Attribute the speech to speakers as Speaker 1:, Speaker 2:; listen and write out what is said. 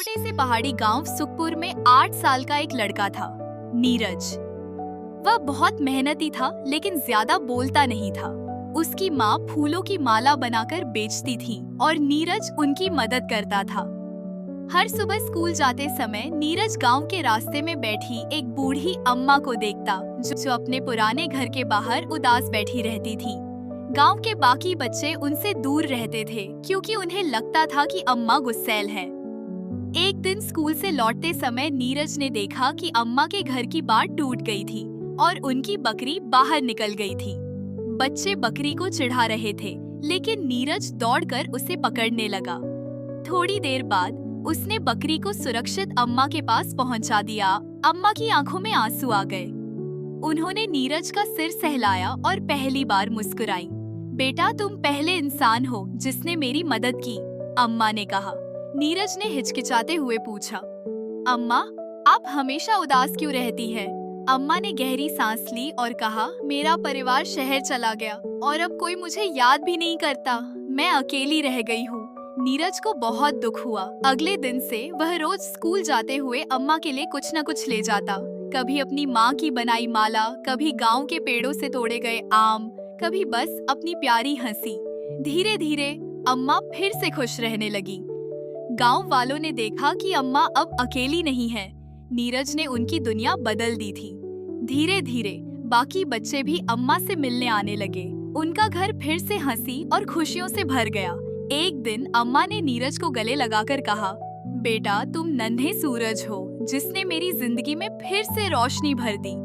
Speaker 1: छोटे से पहाड़ी गांव सुखपुर में 8 साल का एक लड़का था, नीरज। वह बहुत मेहनती था लेकिन ज्यादा बोलता नहीं था। उसकी माँ फूलों की माला बनाकर बेचती थी और नीरज उनकी मदद करता था। हर सुबह स्कूल जाते समय नीरज गांव के रास्ते में बैठी एक बूढ़ी अम्मा को देखता जो अपने पुराने घर के बाहर उदास बैठी रहती थी। गांव के बाकी बच्चे उनसे दूर रहते थे क्योंकि उन्हें लगता था कि अम्मा गुस्सैल है। एक दिन स्कूल से लौटते समय नीरज ने देखा कि अम्मा के घर की बाट टूट गई थी और उनकी बकरी बाहर निकल गई थी। बच्चे बकरी को चिढ़ा रहे थे लेकिन नीरज दौड़कर उसे पकड़ने लगा। थोड़ी देर बाद उसने बकरी को सुरक्षित अम्मा के पास पहुंचा दिया। अम्मा की आंखों में आंसू आ गए। उन्होंने नीरज का सिर सहलाया और पहली बार मुस्कुराई। बेटा, तुम पहले इंसान हो जिसने मेरी मदद की, अम्मा ने कहा। नीरज ने हिचकिचाते हुए पूछा, अम्मा, आप हमेशा उदास क्यों रहती है? अम्मा ने गहरी सांस ली और कहा, मेरा परिवार शहर चला गया और अब कोई मुझे याद भी नहीं करता। मैं अकेली रह गई हूँ। नीरज को बहुत दुख हुआ। अगले दिन से वह रोज स्कूल जाते हुए अम्मा के लिए कुछ न कुछ ले जाता। कभी अपनी माँ की बनाई माला, कभी गांव के पेड़ों से तोड़े गए आम, कभी बस अपनी प्यारी हंसी। धीरे धीरे अम्मा फिर से खुश रहने लगी। गांव वालों ने देखा कि अम्मा अब अकेली नहीं है। नीरज ने उनकी दुनिया बदल दी थी। धीरे धीरे बाकी बच्चे भी अम्मा से मिलने आने लगे। उनका घर फिर से हंसी और खुशियों से भर गया। एक दिन अम्मा ने नीरज को गले लगाकर कहा, बेटा, तुम नन्हे सूरज हो जिसने मेरी जिंदगी में फिर से रोशनी भर दी।